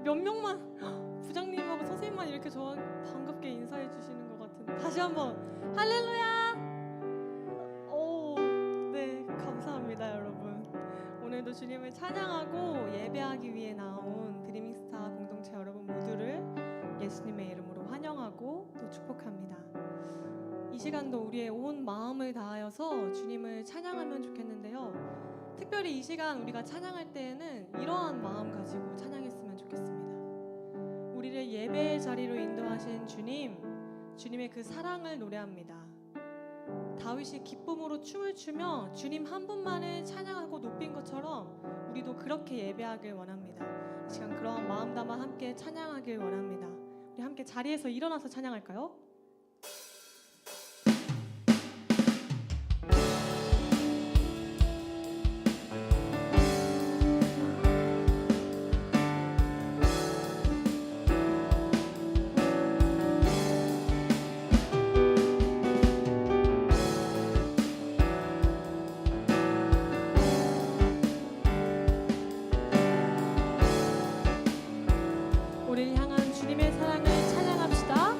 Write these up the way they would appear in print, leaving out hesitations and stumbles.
몇 명만 부장님하고 선생님만 이렇게 저 반갑게 인사해 주시는 것 같은데 다시 한번 할렐루야. 네, 감사합니다 여러분. 오늘도 주님을 찬양하고 예배하기 위해 나온 드리밍스타 공동체 여러분 모두를 예수님의 이름으로 환영하고 또 축복합니다. 이 시간도 우리의 온 마음을 다하여서 주님을 찬양하면 좋겠는데요. 특별히 이 시간 우리가 찬양할 때에는 이러한 마음 가지고 찬양했으면 좋겠습니다. 우리를 예배의 자리로 인도하신 주님, 주님의 그 사랑을 노래합니다. 다윗이 기쁨으로 춤을 추며 주님 한 분만을 찬양하고 높인 것처럼 우리도 그렇게 예배하길 원합니다. 이 시간 그러한 마음 담아 함께 찬양하길 원합니다. 우리 함께 자리에서 일어나서 찬양할까요? 우리를 향한 주님의 사랑을 찬양합시다.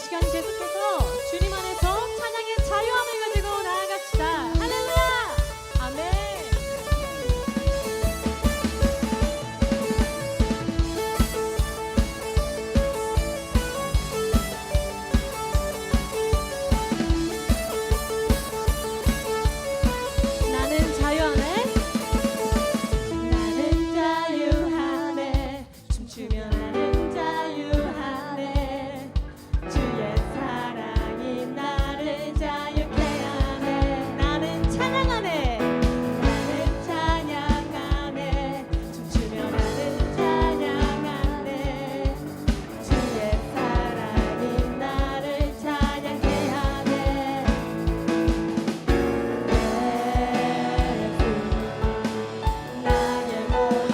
시간 계속해서 주님 안에서 찬양의 자유함을 가지고 나아갑시다. 할렐루야! 아멘. 나는 자유 안에, 나는 자유 안에, 춤추며 나는 자유 안에, 주의 사랑이 나를 자유케 하네. 나는 찬양 안에, 나는 찬양 안에, 춤추며 나는 찬양 안에, 주의 사랑이 나를 찬양케 하네. 나의 모든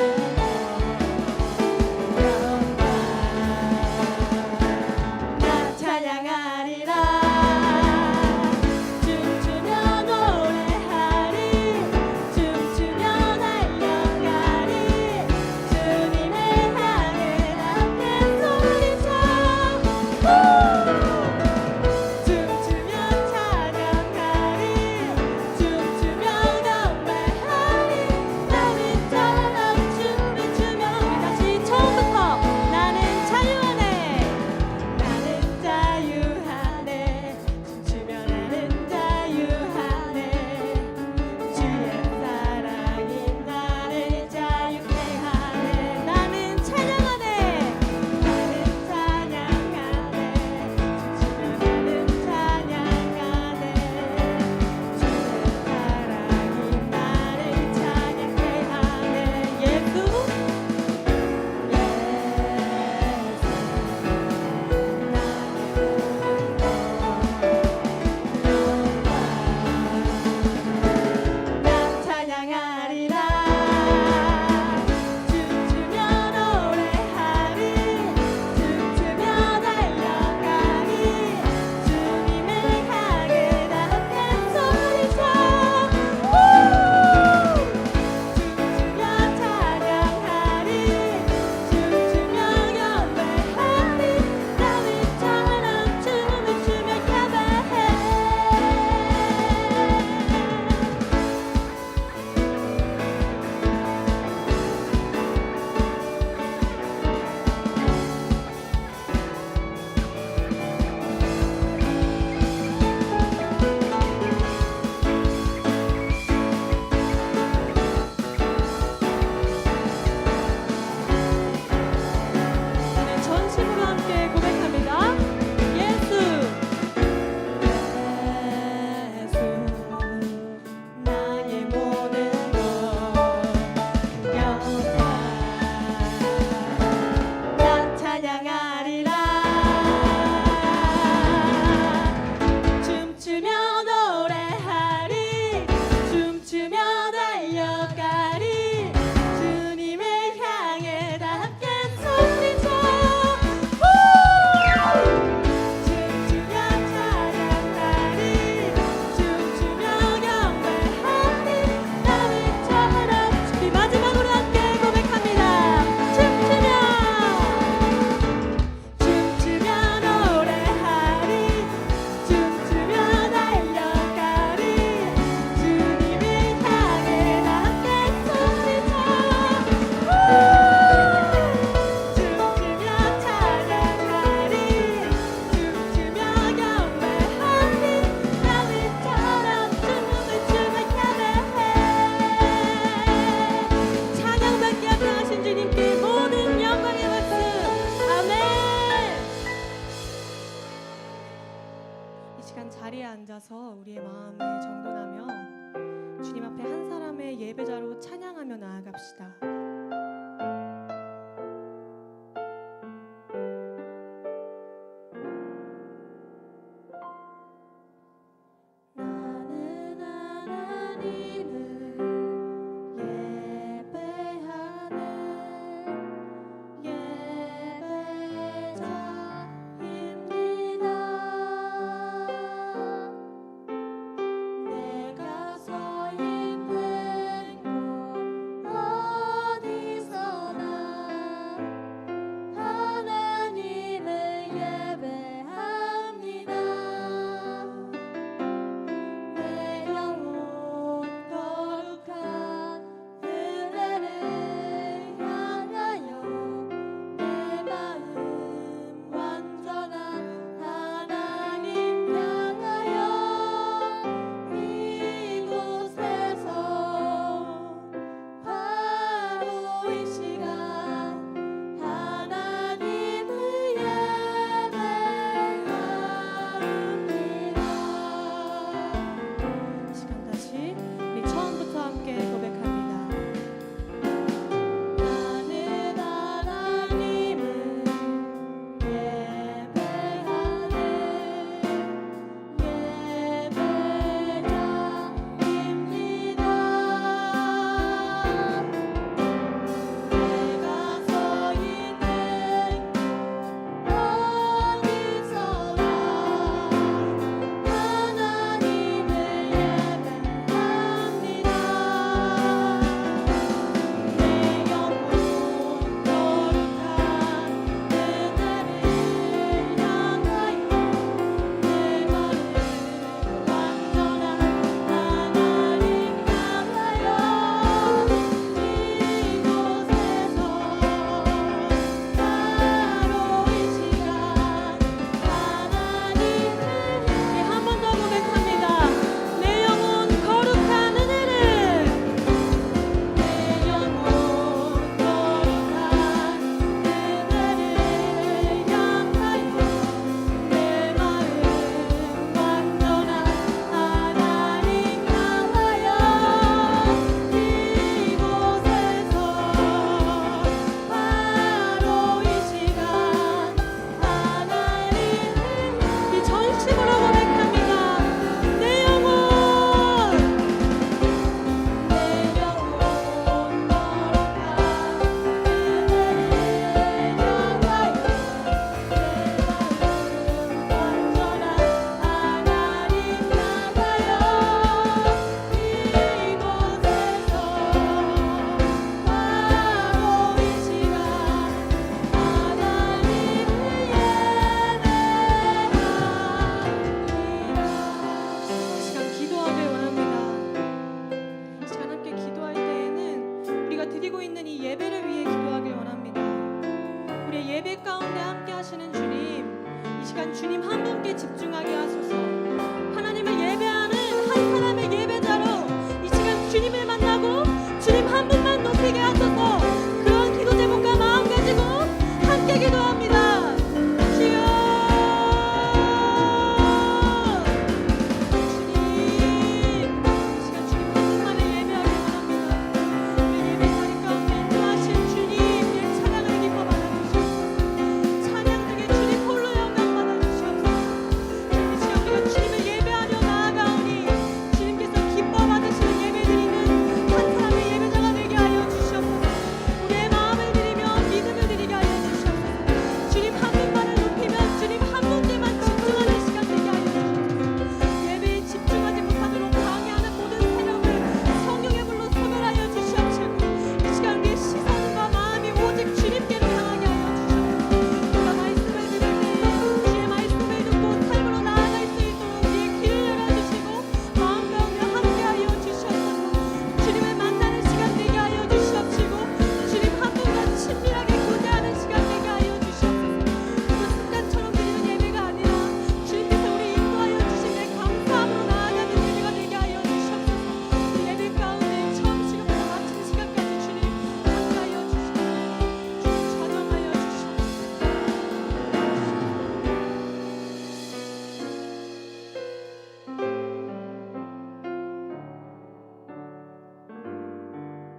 영광 나 찬양하리라. 춤추며 노래하리, 춤추며 달려가리, 주님을 향해 함께 소리쳐. 춤추며 찬양하리, 춤추며 경배하리, 나비처럼 춤을 추며. 우리 다시 처음부터. 나는 자유 안에, 나는 자유 안에, 춤추며 나는 자유 안에, 주의 사랑이 나를 자유케 하네. 나는 찬양 안에, 나는 찬양 안에, 춤추며 나는 찬양 안에, 주의 사랑이 나를 찬양케 하네. 예수, 나 찬양하리라. 춤추며 노래하리, 춤추며 달려가리, 주님을 향해 다 함께 소리쳐. 춤추며 찬양하리, 춤추며 경배하리, 나비처럼 춤을 추며 예배해. 우리 전심으로 함께 고백합니다. 예수, 나의 모든 영광 나 찬양하리라. 춤추며 노래하리, 춤추며 달려가리, 주님을 향해 다 함께 소리쳐. 춤추며 찬양하리, 춤추며 경배하리, 나비처럼. 우리 마지막으로 함께 고백합니다. 춤추며 노래하리, 춤추며 달려가리, 주님을 향해 다 함께 소리쳐. 춤추며 찬양하리, 춤추며 경배하리, 나비처럼 춤을 추며 예배해. 찬양받기 합당하신 주님께 모든 영광의 박수. 아멘. 이 시간 자리에 앉아서 우리의 마음을 정돈하며 주님 앞에 한 사람의 예배자로 찬양하며 나아갑시다. 나는 하나님을 예배하는 예배자입니다. 내가 서 있는 곳 예배에 집중하게 하소서. 하나님을 예배하는 한 사람의 예배자로 이 시간 주님을 만나고 주님 한 분만 높이게 하소서. 그런 기도 제목과 마음 가지고 함께 기도합니다. 주여,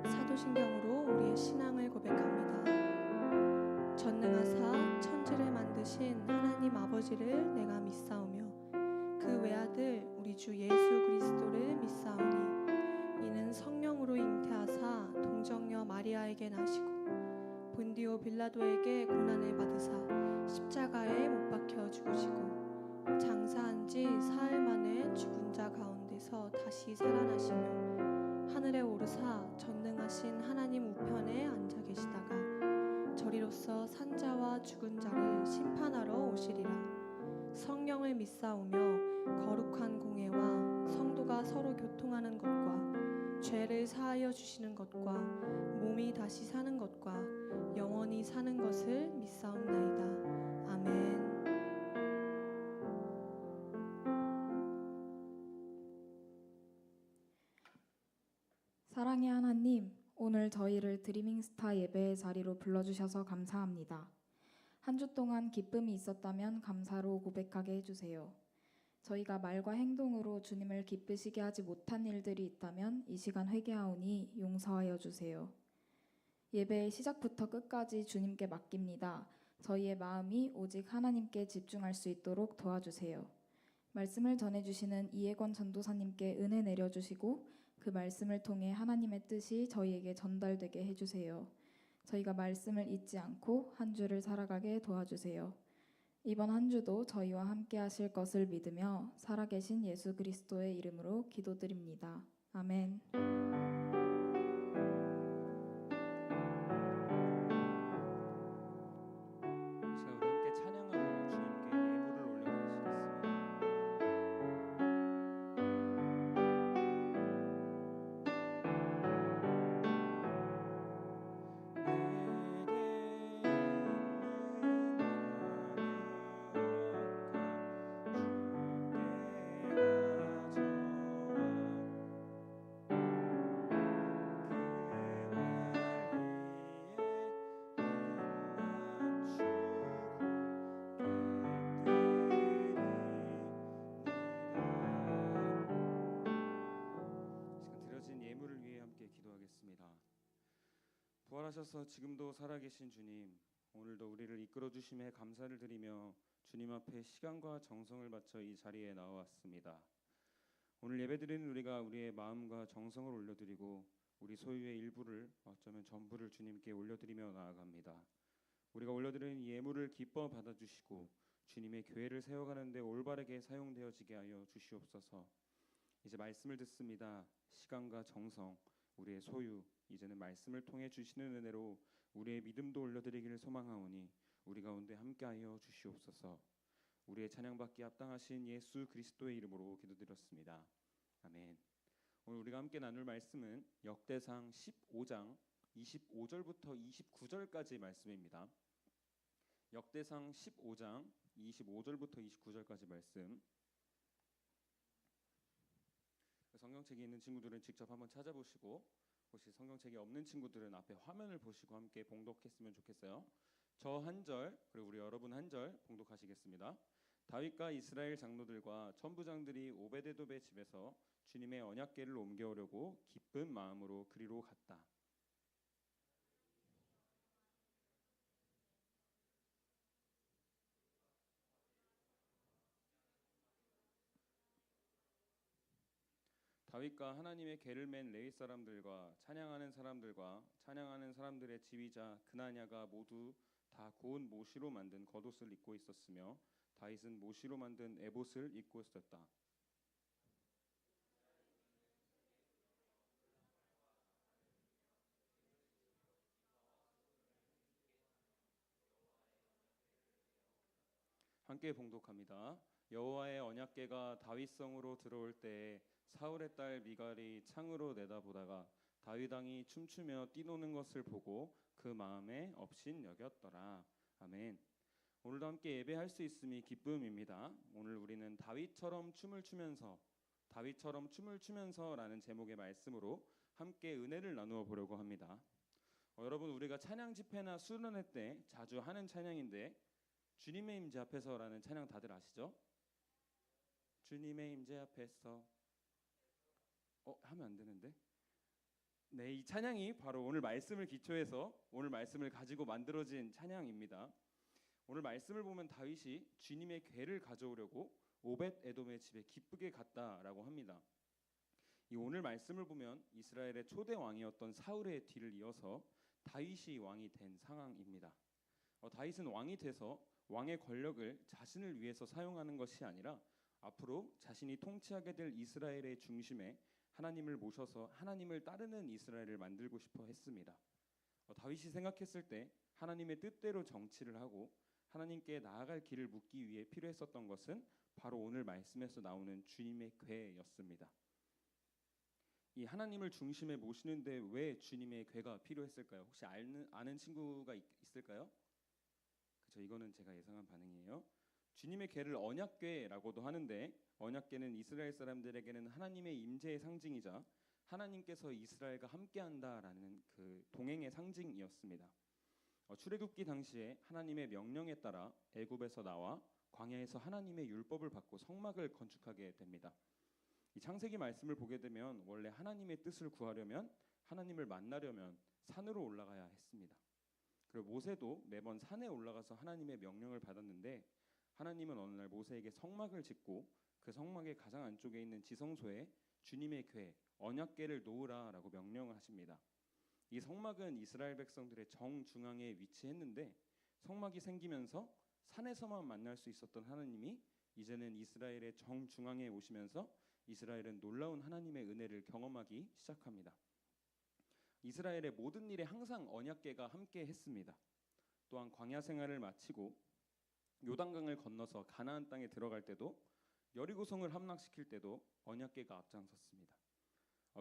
사도신경으로 우리의 신앙을 고백합니다. 전능하사 천지를 만드신 하나님 아버지를 내가 믿사오며 그 외아들 우리 주 예수 그리스도를 믿사오니 이는 성령으로 잉태하사 동정녀 마리아에게 나시고 본디오 빌라도에게 고난을 받으사 십자가에 못 박혀 죽으시고 장사한 지 사흘 만에 죽은 자 가운데서 다시 살아나시며 하늘에 오르사 전능하신 하나님 우편에 앉아 계시다가 저리로서 산자와 죽은 자를 심판하러 오시리라. 성령을 믿사오며 거룩한 공회와 성도가 서로 교통하는 것과 죄를 사하여 주시는 것과 몸이 다시 사는 것과 영원히 사는 것을 믿사옵나이다. 아멘. 사랑의 하나님, 오늘 저희를 드리밍스타 예배의 자리로 불러주셔서 감사합니다. 한 주 동안 기쁨이 있었다면 감사로 고백하게 해주세요. 저희가 말과 행동으로 주님을 기쁘시게 하지 못한 일들이 있다면 이 시간 회개하오니 용서하여 주세요. 예배의 시작부터 끝까지 주님께 맡깁니다. 저희의 마음이 오직 하나님께 집중할 수 있도록 도와주세요. 말씀을 전해주시는 이혜권 전도사님께 은혜 내려주시고 그 말씀을 통해 하나님의 뜻이 저희에게 전달되게 해주세요. 저희가 말씀을 잊지 않고 한 주를 살아가게 도와주세요. 이번 한 주도 저희와 함께 하실 것을 믿으며 살아계신 예수 그리스도의 이름으로 기도드립니다. 아멘. 부활하셔서 지금도 살아계신 주님, 오늘도 우리를 이끌어 주심에 감사를 드리며 주님 앞에 시간과 정성을 바쳐 이 자리에 나와왔습니다. 오늘 예배드리는 우리가 우리의 마음과 정성을 올려드리고 우리 소유의 일부를 어쩌면 전부를 주님께 올려드리며 나아갑니다. 우리가 올려드리는 이 예물을 기뻐 받아주시고 주님의 교회를 세워가는 데 올바르게 사용되어지게 하여 주시옵소서. 이제 말씀을 듣습니다. 시간과 정성, 우리의 소유, 이제는 말씀을 통해 주시는 은혜로 우리의 믿음도 올려드리기를 소망하오니 우리 가운데 함께하여 주시옵소서. 우리의 찬양받기 합당하신 예수 그리스도의 이름으로 기도드렸습니다. 아멘. 오늘 우리가 함께 나눌 말씀은 역대상 15장 25절부터 29절까지 말씀입니다. 역대상 15장 25절부터 29절까지 말씀. 성경책이 있는 친구들은 직접 한번 찾아보시고, 혹시 성경책이 없는 친구들은 앞에 화면을 보시고 함께 봉독했으면 좋겠어요. 저 한 절, 그리고 우리 여러분 한 절 봉독하시겠습니다. 다윗과 이스라엘 장로들과 천부장들이 오베데돔의 집에서 주님의 언약궤를 옮겨오려고 기쁜 마음으로 그리로 갔다. 다윗과 하나님의 궤를 맨 레위 사람들과 찬양하는 사람들의 지휘자 그나냐가 모두 다 고운 모시로 만든 겉옷을 입고 있었으며 다윗은 모시로 만든 에봇을 입고 있었다. 함께 봉독합니다. 여호와의 언약궤가 다윗성으로 들어올 때에 사울의 딸 미갈이 창으로 내다보다가 다윗 왕이 춤추며 뛰노는 것을 보고 그 마음에 업신 여겼더라. 아멘. 오늘도 함께 예배할 수 있음이 기쁨입니다. 오늘 우리는 다윗처럼 춤을 추면서라는 제목의 말씀으로 함께 은혜를 나누어 보려고 합니다. 여러분, 우리가 찬양 집회나 수련회 때 자주 하는 찬양인데 주님의 임재 앞에서라는 찬양 다들 아시죠? 주님의 임재 앞에서 하면 안 되는데. 네, 이 찬양이 바로 오늘 말씀을 기초해서 오늘 말씀을 가지고 만들어진 찬양입니다. 오늘 말씀을 보면 다윗이 주님의 궤를 가져오려고 오벳 에돔의 집에 기쁘게 갔다라고 합니다. 이 오늘 말씀을 보면 이스라엘의 초대 왕이었던 사울의 뒤를 이어서 다윗이 왕이 된 상황입니다. 다윗은 왕이 돼서 왕의 권력을 자신을 위해서 사용하는 것이 아니라 앞으로 자신이 통치하게 될 이스라엘의 중심에 하나님을 모셔서 하나님을 따르는 이스라엘을 만들고 싶어 했습니다. 다윗이 생각했을 때 하나님의 뜻대로 정치를 하고 하나님께 나아갈 길을 묻기 위해 필요했었던 것은 바로 오늘 말씀에서 나오는 주님의 궤였습니다. 이 하나님을 중심에 모시는데 왜 주님의 궤가 필요했을까요? 혹시 아는 친구가 있을까요? 그렇죠, 이거는 제가 예상한 반응이에요. 주님의 궤를 언약궤라고도 하는데 언약궤는 이스라엘 사람들에게는 하나님의 임재의 상징이자 하나님께서 이스라엘과 함께한다라는 그 동행의 상징이었습니다. 출애굽기 당시에 하나님의 명령에 따라 애굽에서 나와 광야에서 하나님의 율법을 받고 성막을 건축하게 됩니다. 이 창세기 말씀을 보게 되면 원래 하나님의 뜻을 구하려면 하나님을 만나려면 산으로 올라가야 했습니다. 그리고 모세도 매번 산에 올라가서 하나님의 명령을 받았는데 하나님은 어느 날 모세에게 성막을 짓고 그 성막의 가장 안쪽에 있는 지성소에 주님의 궤, 언약궤를 놓으라라고 명령을 하십니다. 이 성막은 이스라엘 백성들의 정중앙에 위치했는데 성막이 생기면서 산에서만 만날 수 있었던 하나님이 이제는 이스라엘의 정중앙에 오시면서 이스라엘은 놀라운 하나님의 은혜를 경험하기 시작합니다. 이스라엘의 모든 일에 항상 언약궤가 함께 했습니다. 또한 광야 생활을 마치고 요단강을 건너서 가나안 땅에 들어갈 때도 여리고성을 함락시킬 때도 언약궤가 앞장섰습니다.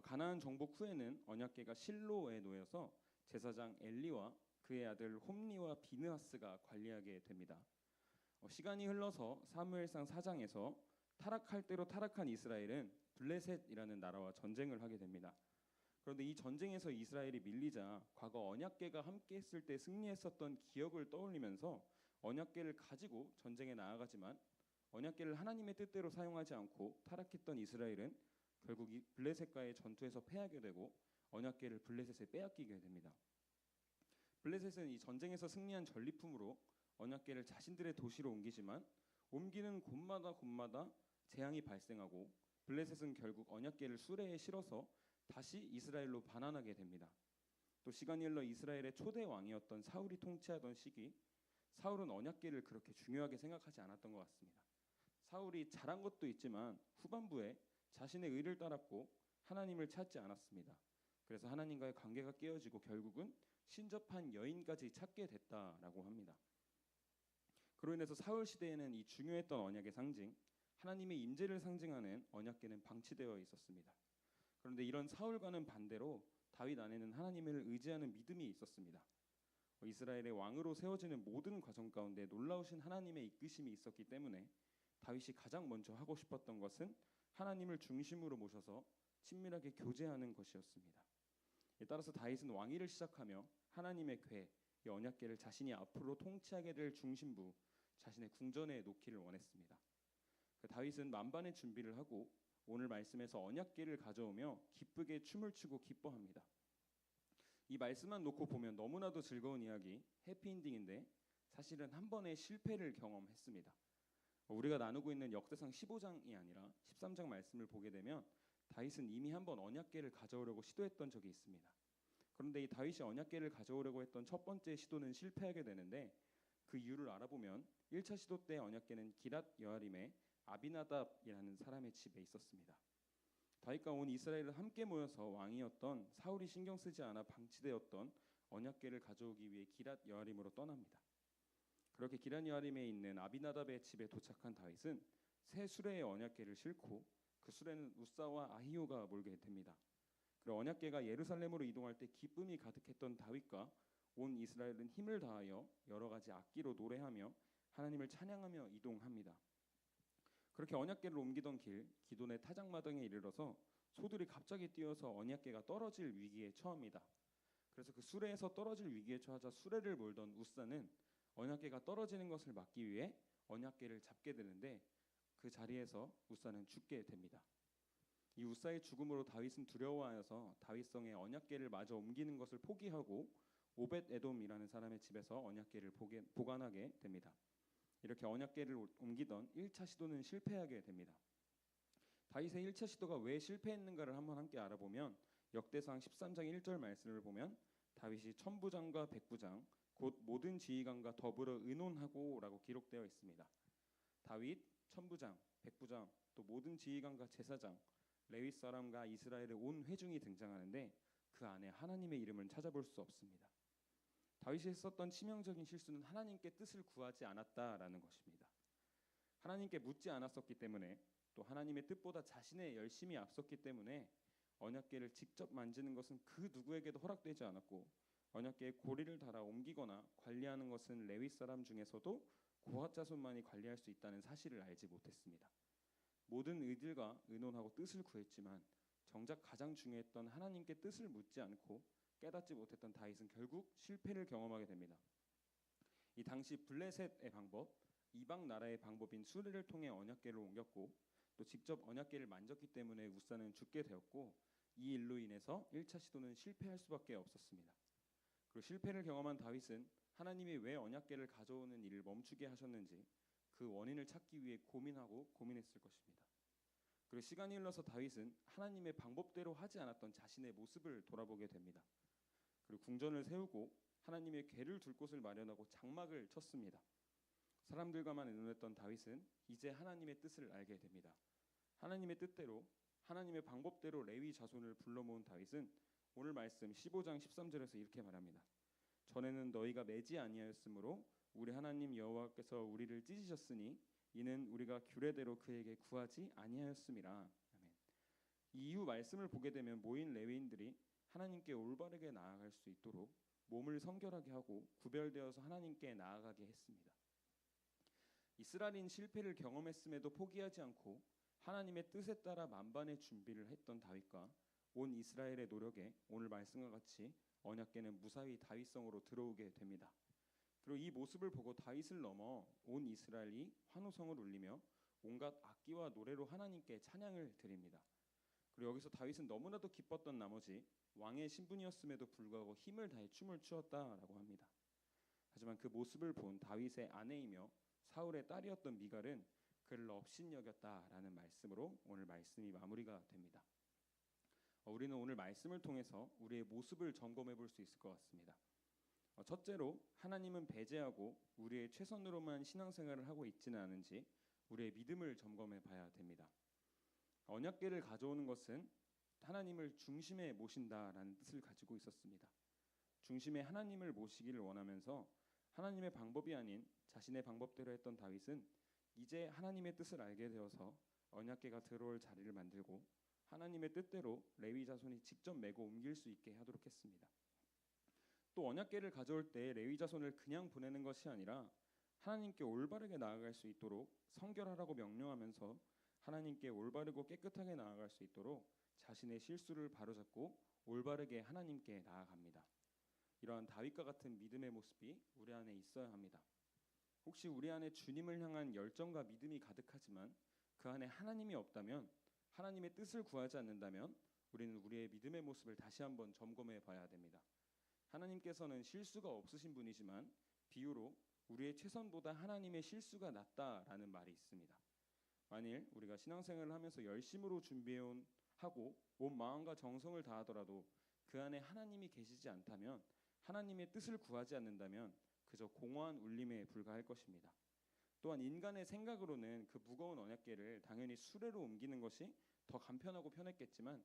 가나안 정복 후에는 언약궤가 실로에 놓여서 제사장 엘리와 그의 아들 홈리와 비느하스가 관리하게 됩니다. 시간이 흘러서 사무엘상 4장에서 타락할 대로 타락한 이스라엘은 블레셋이라는 나라와 전쟁을 하게 됩니다. 그런데 이 전쟁에서 이스라엘이 밀리자 과거 언약궤가 함께 했을 때 승리했었던 기억을 떠올리면서 언약궤를 가지고 전쟁에 나아가지만 언약궤를 하나님의 뜻대로 사용하지 않고 타락했던 이스라엘은 결국 이 블레셋과의 전투에서 패하게 되고 언약궤를 블레셋에 빼앗기게 됩니다. 블레셋은 이 전쟁에서 승리한 전리품으로 언약궤를 자신들의 도시로 옮기지만 옮기는 곳마다 재앙이 발생하고 블레셋은 결국 언약궤를 수레에 실어서 다시 이스라엘로 반환하게 됩니다. 또 시간이 흘러 이스라엘의 초대 왕이었던 사울이 통치하던 시기, 사울은 언약궤를 그렇게 중요하게 생각하지 않았던 것 같습니다. 사울이 잘한 것도 있지만 후반부에 자신의 의를 따랐고 하나님을 찾지 않았습니다. 그래서 하나님과의 관계가 깨어지고 결국은 신접한 여인까지 찾게 됐다라고 합니다. 그로 인해서 사울 시대에는 이 중요했던 언약의 상징, 하나님의 임재를 상징하는 언약궤는 방치되어 있었습니다. 그런데 이런 사울과는 반대로 다윗 안에는 하나님을 의지하는 믿음이 있었습니다. 이스라엘의 왕으로 세워지는 모든 과정 가운데 놀라우신 하나님의 이끄심이 있었기 때문에 다윗이 가장 먼저 하고 싶었던 것은 하나님을 중심으로 모셔서 친밀하게 교제하는 것이었습니다. 따라서 다윗은 왕위를 시작하며 하나님의 궤, 이 언약궤를 자신이 앞으로 통치하게 될 중심부, 자신의 궁전에 놓기를 원했습니다. 다윗은 만반의 준비를 하고 오늘 말씀에서 언약궤를 가져오며 기쁘게 춤을 추고 기뻐합니다. 이 말씀만 놓고 보면 너무나도 즐거운 이야기, 해피엔딩인데 사실은 한 번의 실패를 경험했습니다. 우리가 나누고 있는 역대상 15장이 아니라 13장 말씀을 보게 되면 다윗은 이미 한 번 언약궤를 가져오려고 시도했던 적이 있습니다. 그런데 이 다윗이 언약궤를 가져오려고 했던 첫 번째 시도는 실패하게 되는데 그 이유를 알아보면 1차 시도 때 언약궤는 기랏 여아림의 아비나답이라는 사람의 집에 있었습니다. 다윗과 온 이스라엘을 함께 모여서 왕이었던 사울이 신경 쓰지 않아 방치되었던 언약궤를 가져오기 위해 기랏 여아림으로 떠납니다. 그렇게 기랏 여아림에 있는 아비나답의 집에 도착한 다윗은 새 수레의 언약궤를 싣고 그 수레는 우사와 아히오가 몰게 됩니다. 그리고 언약궤가 예루살렘으로 이동할 때 기쁨이 가득했던 다윗과 온 이스라엘은 힘을 다하여 여러 가지 악기로 노래하며 하나님을 찬양하며 이동합니다. 그렇게 언약궤를 옮기던 길 기돈의 타작마당에 이르러서 소들이 갑자기 뛰어서 언약궤가 떨어질 위기에 처합니다. 그래서 그 수레에서 떨어질 위기에 처하자 수레를 몰던 우사는 언약궤가 떨어지는 것을 막기 위해 언약궤를 잡게 되는데 그 자리에서 우사는 죽게 됩니다. 이 우사의 죽음으로 다윗은 두려워하여서 다윗성에 언약궤를 마저 옮기는 것을 포기하고 오벳 에돔이라는 사람의 집에서 언약궤를 보관하게 됩니다. 이렇게 언약궤를 옮기던 1차 시도는 실패하게 됩니다. 다윗의 1차 시도가 왜 실패했는가를 한번 함께 알아보면 역대상 13장 1절 말씀을 보면 다윗이 천부장과 백부장 곧 모든 지휘관과 더불어 의논하고 라고 기록되어 있습니다. 다윗, 천부장, 백부장, 또 모든 지휘관과 제사장, 레위 사람과 이스라엘의 온 회중이 등장하는데 그 안에 하나님의 이름을 찾아볼 수 없습니다. 다윗이 했었던 치명적인 실수는 하나님께 뜻을 구하지 않았다라는 것입니다. 하나님께 묻지 않았었기 때문에 또 하나님의 뜻보다 자신의 열심이 앞섰기 때문에 언약궤를 직접 만지는 것은 그 누구에게도 허락되지 않았고 언약궤에 고리를 달아 옮기거나 관리하는 것은 레위 사람 중에서도 고핫 자손만이 관리할 수 있다는 사실을 알지 못했습니다. 모든 의들과 의논하고 뜻을 구했지만 정작 가장 중요했던 하나님께 뜻을 묻지 않고 깨닫지 못했던 다윗은 결국 실패를 경험하게 됩니다. 이 당시 블레셋의 방법, 이방 나라의 방법인 수레를 통해 언약궤를 옮겼고 또 직접 언약궤를 만졌기 때문에 우사는 죽게 되었고 이 일로 인해서 1차 시도는 실패할 수밖에 없었습니다. 그리고 실패를 경험한 다윗은 하나님이 왜 언약궤를 가져오는 일을 멈추게 하셨는지 그 원인을 찾기 위해 고민했을 것입니다. 그리고 시간이 흘러서 다윗은 하나님의 방법대로 하지 않았던 자신의 모습을 돌아보게 됩니다. 그리고 궁전을 세우고 하나님의 궤를 둘 곳을 마련하고 장막을 쳤습니다. 사람들과만 의논했던 다윗은 이제 하나님의 뜻을 알게 됩니다. 하나님의 뜻대로 하나님의 방법대로 레위 자손을 불러 모은 다윗은 오늘 말씀 15장 13절에서 이렇게 말합니다. 전에는 너희가 매지 아니하였으므로 우리 하나님 여호와께서 우리를 찢으셨으니 이는 우리가 규례대로 그에게 구하지 아니하였음이라. 아멘. 이 이후 말씀을 보게 되면 모인 레위인들이 하나님께 올바르게 나아갈 수 있도록 몸을 성결하게 하고 구별되어서 하나님께 나아가게 했습니다. 이스라엘인 실패를 경험했음에도 포기하지 않고 하나님의 뜻에 따라 만반의 준비를 했던 다윗과 온 이스라엘의 노력에 오늘 말씀과 같이 언약궤는 무사히 다윗성으로 들어오게 됩니다. 그리고 이 모습을 보고 다윗을 넘어 온 이스라엘이 환호성을 울리며 온갖 악기와 노래로 하나님께 찬양을 드립니다. 그리고 여기서 다윗은 너무나도 기뻤던 나머지 왕의 신분이었음에도 불구하고 힘을 다해 춤을 추었다라고 합니다. 하지만 그 모습을 본 다윗의 아내이며 사울의 딸이었던 미갈은 그를 업신여겼다라는 말씀으로 오늘 말씀이 마무리가 됩니다. 우리는 오늘 말씀을 통해서 우리의 모습을 점검해 볼 수 있을 것 같습니다. 첫째로 하나님은 배제하고 우리의 최선으로만 신앙생활을 하고 있지는 않은지 우리의 믿음을 점검해 봐야 됩니다. 언약궤를 가져오는 것은 하나님을 중심에 모신다라는 뜻을 가지고 있었습니다. 중심에 하나님을 모시기를 원하면서 하나님의 방법이 아닌 자신의 방법대로 했던 다윗은 이제 하나님의 뜻을 알게 되어서 언약궤가 들어올 자리를 만들고 하나님의 뜻대로 레위 자손이 직접 메고 옮길 수 있게 하도록 했습니다. 또 언약궤를 가져올 때 레위 자손을 그냥 보내는 것이 아니라 하나님께 올바르게 나아갈 수 있도록 성결하라고 명령하면서 하나님께 올바르고 깨끗하게 나아갈 수 있도록 자신의 실수를 바로잡고 올바르게 하나님께 나아갑니다. 이러한 다윗과 같은 믿음의 모습이 우리 안에 있어야 합니다. 혹시 우리 안에 주님을 향한 열정과 믿음이 가득하지만 그 안에 하나님이 없다면, 하나님의 뜻을 구하지 않는다면 우리는 우리의 믿음의 모습을 다시 한번 점검해 봐야 됩니다. 하나님께서는 실수가 없으신 분이지만 비유로 우리의 최선보다 하나님의 실수가 낫다라는 말이 있습니다. 만일 우리가 신앙생활을 하면서 열심으로 준비해온 하고 온 마음과 정성을 다하더라도 그 안에 하나님이 계시지 않다면, 하나님의 뜻을 구하지 않는다면 그저 공허한 울림에 불과할 것입니다. 또한 인간의 생각으로는 그 무거운 언약궤를 당연히 수레로 옮기는 것이 더 간편하고 편했겠지만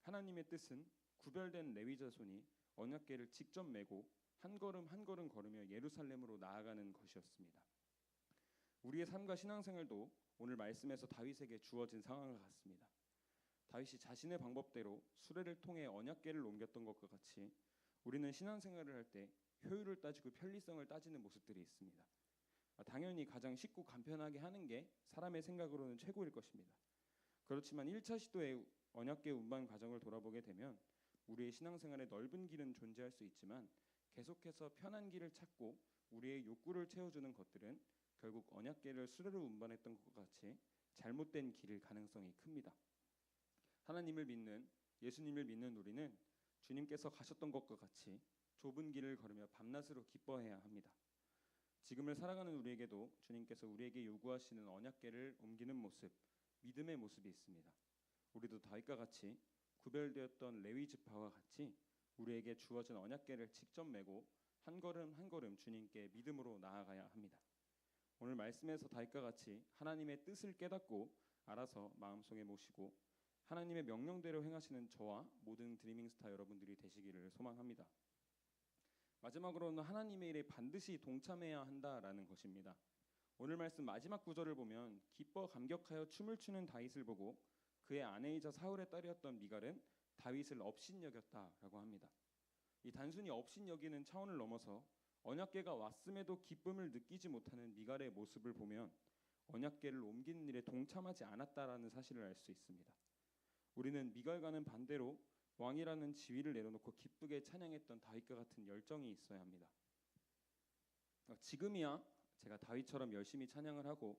하나님의 뜻은 구별된 레위 자손이 언약궤를 직접 메고 한 걸음 한 걸음 걸으며 예루살렘으로 나아가는 것이었습니다. 우리의 삶과 신앙생활도 오늘 말씀에서 다윗에게 주어진 상황과 같습니다. 다윗이 자신의 방법대로 수레를 통해 언약궤를 옮겼던 것과 같이 우리는 신앙생활을 할 때 효율을 따지고 편리성을 따지는 모습들이 있습니다. 당연히 가장 쉽고 간편하게 하는 게 사람의 생각으로는 최고일 것입니다. 그렇지만 1차 시도의 언약궤 운반 과정을 돌아보게 되면 우리의 신앙생활에 넓은 길은 존재할 수 있지만 계속해서 편한 길을 찾고 우리의 욕구를 채워주는 것들은 결국 언약궤를 수레로 운반했던 것과 같이 잘못된 길일 가능성이 큽니다. 하나님을 믿는, 예수님을 믿는 우리는 주님께서 가셨던 것과 같이 좁은 길을 걸으며 밤낮으로 기뻐해야 합니다. 지금을 살아가는 우리에게도 주님께서 우리에게 요구하시는 언약궤를 옮기는 모습, 믿음의 모습이 있습니다. 우리도 다윗과 같이 구별되었던 레위 지파와 같이 우리에게 주어진 언약궤를 직접 메고 한 걸음 한 걸음 주님께 믿음으로 나아가야 합니다. 오늘 말씀에서 다윗과 같이 하나님의 뜻을 깨닫고 알아서 마음속에 모시고 하나님의 명령대로 행하시는 저와 모든 드리밍스타 여러분들이 되시기를 소망합니다. 마지막으로는 하나님의 일에 반드시 동참해야 한다라는 것입니다. 오늘 말씀 마지막 구절을 보면 기뻐 감격하여 춤을 추는 다윗을 보고 그의 아내이자 사울의 딸이었던 미갈은 다윗을 업신여겼다라고 합니다. 이 단순히 업신여기는 차원을 넘어서 언약궤가 왔음에도 기쁨을 느끼지 못하는 미갈의 모습을 보면 언약궤를 옮기는 일에 동참하지 않았다라는 사실을 알 수 있습니다. 우리는 미갈과는 반대로 왕이라는 지위를 내려놓고 기쁘게 찬양했던 다윗과 같은 열정이 있어야 합니다. 지금이야 제가 다윗처럼 열심히 찬양을 하고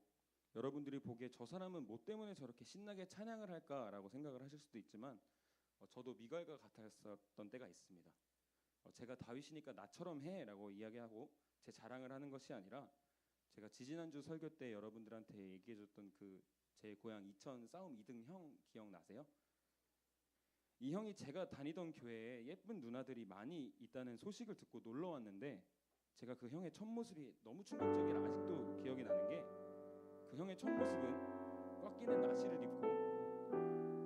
여러분들이 보기에 저 사람은 뭐 때문에 저렇게 신나게 찬양을 할까라고 생각을 하실 수도 있지만 저도 미갈과 같았었던 때가 있습니다. 제가 다윗이니까 나처럼 해라고 이야기하고 제 자랑을 하는 것이 아니라 제가 지지난주 설교 때 여러분들한테 얘기해줬던 그 제 고향 이천 싸움 2등 형 기억나세요? 이 형이 제가 다니던 교회에 예쁜 누나들이 많이 있다는 소식을 듣고 놀러 왔는데 제가 그 형의 첫 모습이 너무 충격적이라 아직도 기억이 나는 게 그 형의 첫 모습은 꽉 끼는 나시를 입고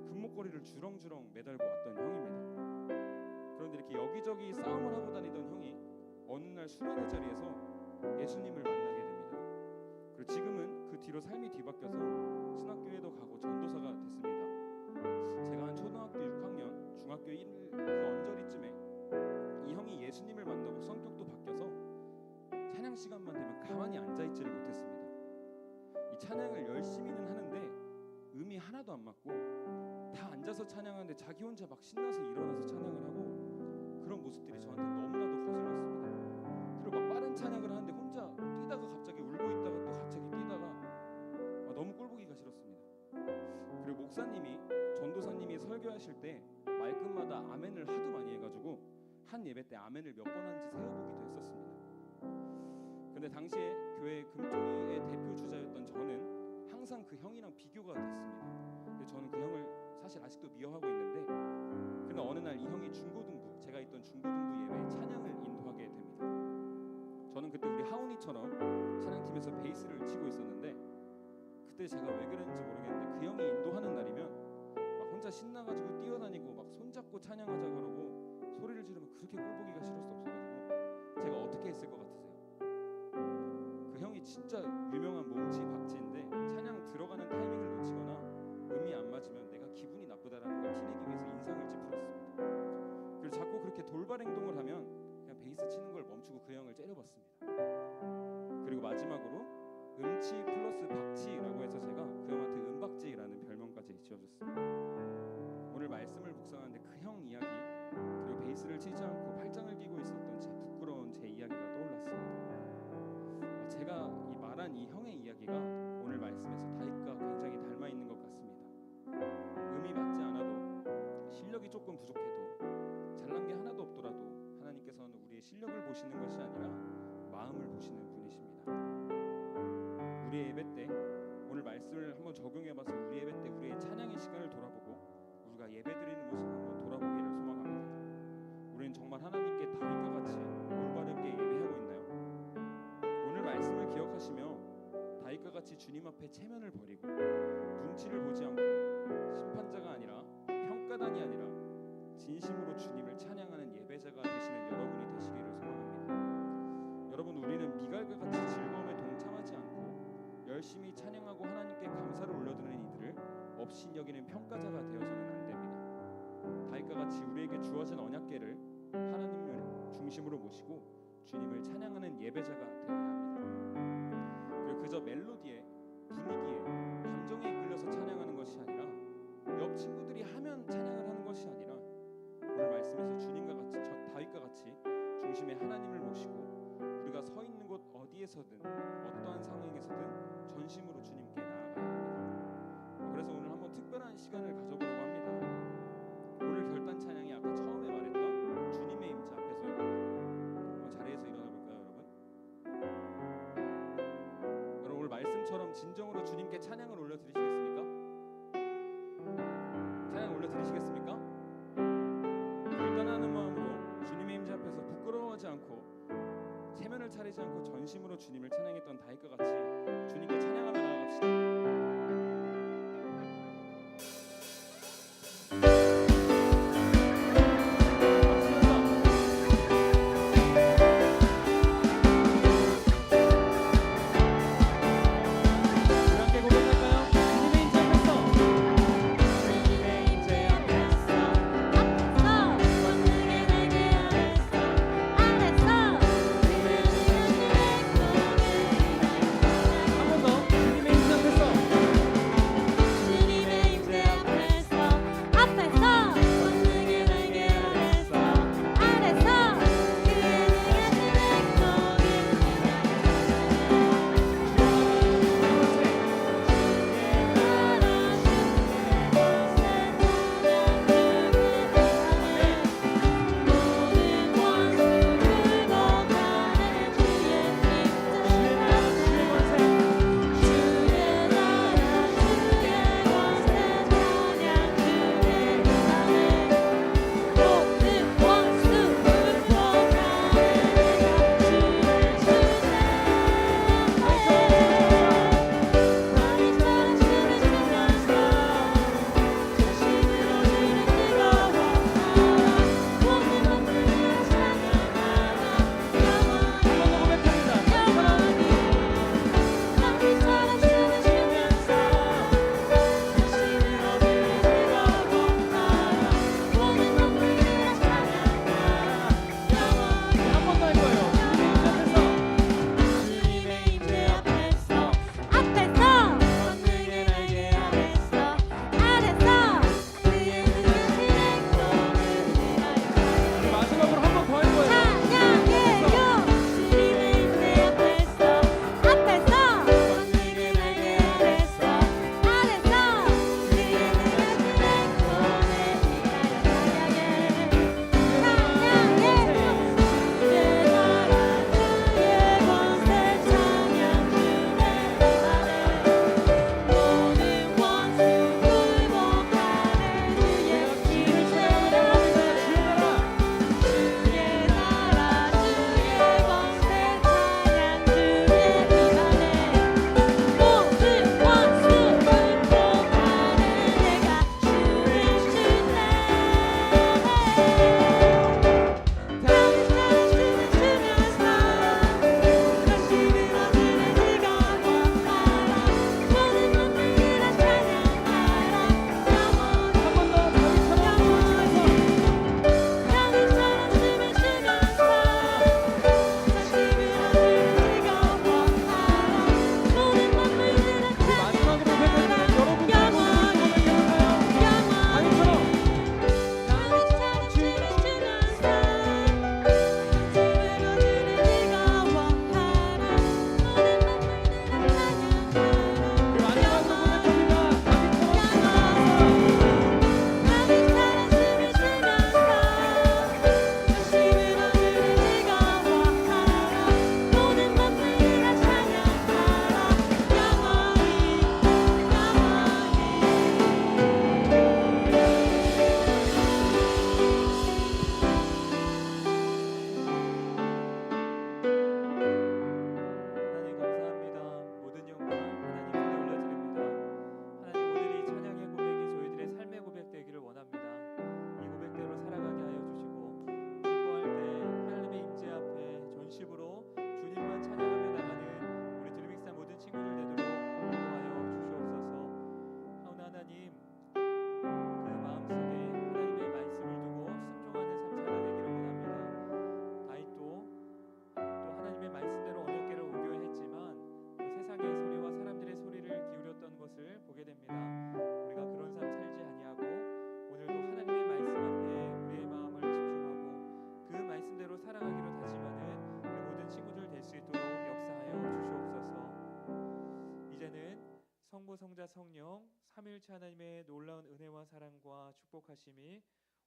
금목걸이를 주렁주렁 매달고 왔던 형입니다. 그런데 이렇게 여기저기 싸움을 하고 다니던 형이 어느 날 수련회 자리에서 예수님을 만나게 됩니다. 그리고 지금은 그 뒤로 삶이 뒤바뀌어서 신학교에도 가고 전도사가 됐습니다. 제가 한 초등학교 6학년, 중학교 1 그 언저리쯤에 이 형이 예수님을 만나고 성격도 바뀌어서 찬양 시간만 되면 가만히 앉아있지를 못했습니다. 이 찬양을 열심히는 하는데 음이 하나도 안 맞고 다 앉아서 찬양하는데 자기 혼자 막 신나서 일어나서 찬양을 하고 그런 모습들이 저한테 너무나도 거슬렸습니다. 그리고 막 빠른 찬양을 하는데 혼자 뛰다가 갑자기 울고 있다가 또 갑자기 뛰다가 너무 꼴보기가 싫었습니다. 그리고 목사님이 전도사님이 설교하실 때 말끝마다 아멘을 하도 많이 해가지고 한 예배 때 아멘을 몇 번 한지 세어보기도 했었습니다. 근데 당시에 교회 금쪽이의 대표 주자였던 저는 항상 그 형이랑 비교가 됐습니다. 근데 저는 그 형을 사실 아직도 미워하고 있는데 그러나 어느 날 이 형이 중고등부, 제가 있던 중고등부 예배에 찬양을 인도하게 됩니다. 저는 그때 우리 하운이처럼 찬양팀에서 베이스를 치고 있었는데 그때 제가 왜 그랬는지 모르겠는데 그 형이 인도하는 날이면 막 혼자 신나가지고 뛰어다니고 막 손잡고 찬양하자 그러고 소리를 지르면 그렇게 꼴보기가 싫을 수 없어가지고 제가 어떻게 했을 것 같으세요? 그 형이 진짜 유명한 몸치 박쥐인데 찬양 들어가는 타이밍을 놓치거나 음이 안 맞으면 내가 기분이 나쁘다라는 걸 티내기 위해서 인상을 찌푸렸습니다. 그리고 자꾸 그렇게 돌발 행동을 하면 그냥 베이스 만난 이 형의 이야기가 오늘 말씀에서 다윗과 굉장히 닮아 있는 것 같습니다. 음이 맞지 않아도 실력이 조금 부족해도 잘난 게 하나도 없더라도 하나님께서는 우리의 실력을 보시는 것이 아니라 마음을 보시는 분이십니다. 우리의 예배 때 오늘 말씀을 한번 적용해봐서 우리 예배 때 우리의 찬양의 시간을 돌아보고 우리가 예배드리는 모습을 한번 돌아보기를 소망합니다. 우리는 정말 하나님께 다윗과 같이 올바르게 예배하고 있나요? 오늘 말씀을 기억하시며 다윗과 같이 주님 앞에 체면을 버리고 눈치를 보지 않고 심판자가 아니라 평가단이 아니라 진심으로 주님을 찬양하는 예배자가 되시는 여러분이 되시기를 소망합니다. 여러분, 우리는 미갈과 같이 즐거움에 동참하지 않고 열심히 찬양하고 하나님께 감사를 올려드리는 이들을 업신 여기는 평가자가 되어서는 안 됩니다. 다윗과 같이 우리에게 주어진 언약궤를 하나님을 중심으로 모시고 주님을 찬양하는 예배자가 되어야 합니다. 그리고 그저 멜로디에 분위기에 감정에 이끌려서 찬양하는 것이 아니라 옆 친구들이 하면 찬양을 하는 것이 아니라 오늘 말씀에서 주님과 같이 다윗과 같이 중심에 하나님을 모시고 우리가 서 있는 곳 어디에서든 어떠한 상황에서든 전심으로 주님께 나아가야 합니다. 그래서 오늘 한번 특별한 시간을 가져보려고 합니다. 오늘 결단 찬양이 아까 처음에 말했던 주님의 임재 앞에서요. 자리에서 일어나 볼까요, 여러분? 여러분, 오늘 말씀처럼 진정으로 주님께 찬양을 올려드리시겠습니까? 찬양 올려드리시겠습니까? 결단하는 마음으로 주님의 임재 앞에서 부끄러워하지 않고 체면을 차리지 않고 전심으로 주님을 찬양했던 다윗과 같이 주님께 찬양하며 나아갑시다. 아버지고 성자 성령 삼위일체 하나님의 놀라운 은혜와 사랑과 축복하심이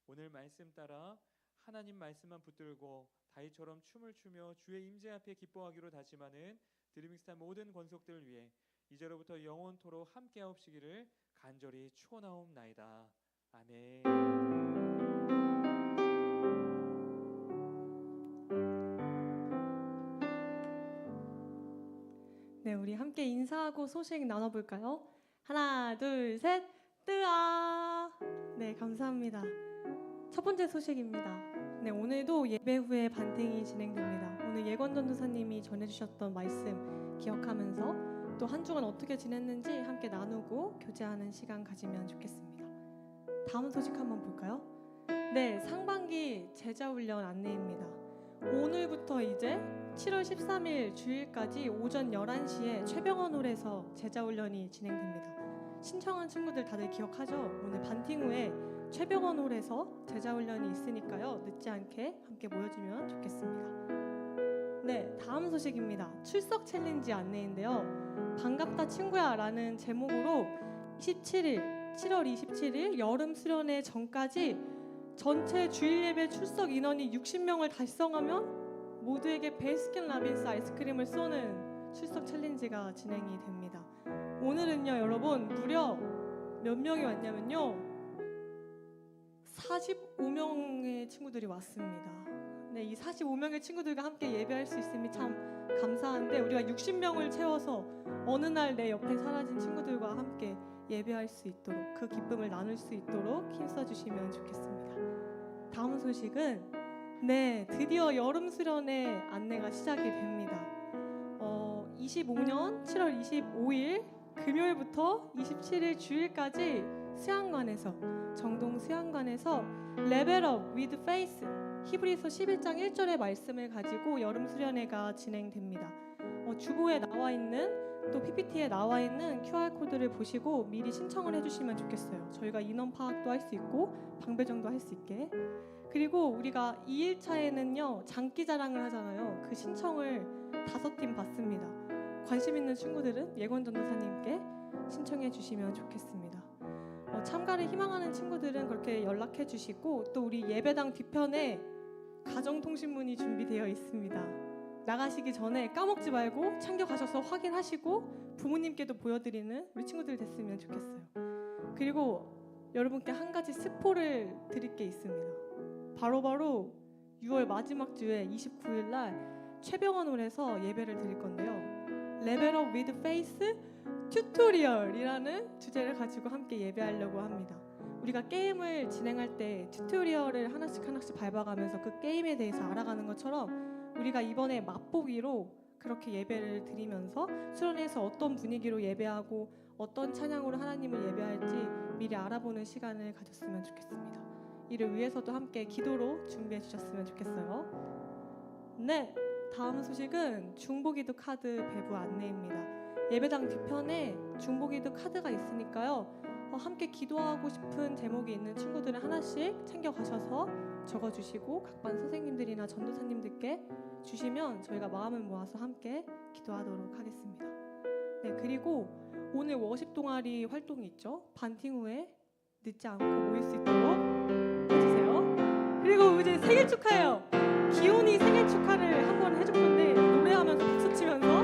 오늘 말씀 따라 하나님 말씀만 붙들고 다윗처럼 춤을 추며 주의 임재 앞에 기뻐하기로 다짐하는 드리밍스타 모든 권속들을 위해 이제로부터 영원토록 함께하옵시기를 간절히 축원하옵나이다. 아멘. 네, 우리 함께 인사하고 소식 나눠볼까요? 하나, 둘, 셋, 뜨아! 네, 감사합니다. 첫 번째 소식입니다. 네, 오늘도 예배 후에 반팅이 진행됩니다. 오늘 예건 전도사님이 전해주셨던 말씀 기억하면서 또 한 주간 어떻게 지냈는지 함께 나누고 교제하는 시간 가지면 좋겠습니다. 다음 소식 한번 볼까요? 네, 상반기 제자훈련 안내입니다. 오늘부터 이제 7월 13일 주일까지 오전 11시에 최병원홀에서 제자훈련이 진행됩니다. 신청한 친구들 다들 기억하죠? 오늘 반팅 후에 최병원홀에서 제자훈련이 있으니까요. 늦지 않게 함께 모여주면 좋겠습니다. 네, 다음 소식입니다. 출석 챌린지 안내인데요. 반갑다 친구야 라는 제목으로 7월 27일 여름 수련회 전까지 전체 주일 예배 출석 인원이 60명을 달성하면 모두에게 베스킨라빈스 아이스크림을 쏘는 출석 챌린지가 진행이 됩니다. 오늘은요 여러분 무려 몇 명이 왔냐면요 45명의 친구들이 왔습니다. 네, 이 45명의 친구들과 함께 예배할 수 있음이 참 감사한데 우리가 60명을 채워서 어느 날 내 옆에 사라진 친구들과 함께 예배할 수 있도록 그 기쁨을 나눌 수 있도록 힘써 주시면 좋겠습니다. 다음 소식은 네, 드디어 여름 수련회 안내가 시작이 됩니다. 25년 7월 25일 금요일부터 27일 주일까지 수양관에서 정동 수양관에서 레벨업 위드 페이스 히브리서 11장 1절의 말씀을 가지고 여름 수련회가 진행됩니다. 주보에 나와 있는 또 PPT에 나와 있는 QR코드를 보시고 미리 신청을 해주시면 좋겠어요. 저희가 인원 파악도 할 수 있고 방배정도 할 수 있게. 그리고 우리가 2일차에는요 장기자랑을 하잖아요. 그 신청을 5팀 받습니다. 관심 있는 친구들은 예건 전도사님께 신청해 주시면 좋겠습니다. 참가를 희망하는 친구들은 그렇게 연락해 주시고 또 우리 예배당 뒤편에 가정통신문이 준비되어 있습니다. 나가시기 전에 까먹지 말고 챙겨가셔서 확인하시고 부모님께도 보여드리는 우리 친구들 됐으면 좋겠어요. 그리고 여러분께 한 가지 스포를 드릴 게 있습니다. 바로 6월 마지막 주에 29일 날 최병원홀에서 예배를 드릴 건데요. 레벨업 위드 페이스 튜토리얼이라는 주제를 가지고 함께 예배하려고 합니다. 우리가 게임을 진행할 때 튜토리얼을 하나씩 밟아가면서 그 게임에 대해서 알아가는 것처럼 우리가 이번에 맛보기로 그렇게 예배를 드리면서 수련회에서 어떤 분위기로 예배하고 어떤 찬양으로 하나님을 예배할지 미리 알아보는 시간을 가졌으면 좋겠습니다. 이를 위해서도 함께 기도로 준비해 주셨으면 좋겠어요. 네, 다음 소식은 중보기도 카드 배부 안내입니다. 예배당 뒤편에 중보기도 카드가 있으니까요. 함께 기도하고 싶은 제목이 있는 친구들은 하나씩 챙겨가셔서 적어주시고 각 반 선생님들이나 전도사님들께 주시면 저희가 마음을 모아서 함께 기도하도록 하겠습니다. 네, 그리고 오늘 워십 동아리 활동이 있죠. 반팅 후에 늦지 않고 모일 수 있도록 해주세요. 그리고 이제 생일 축하해요. 기온이 생일 축하를 한번 해줄 건데 노래하면서 박수 치면서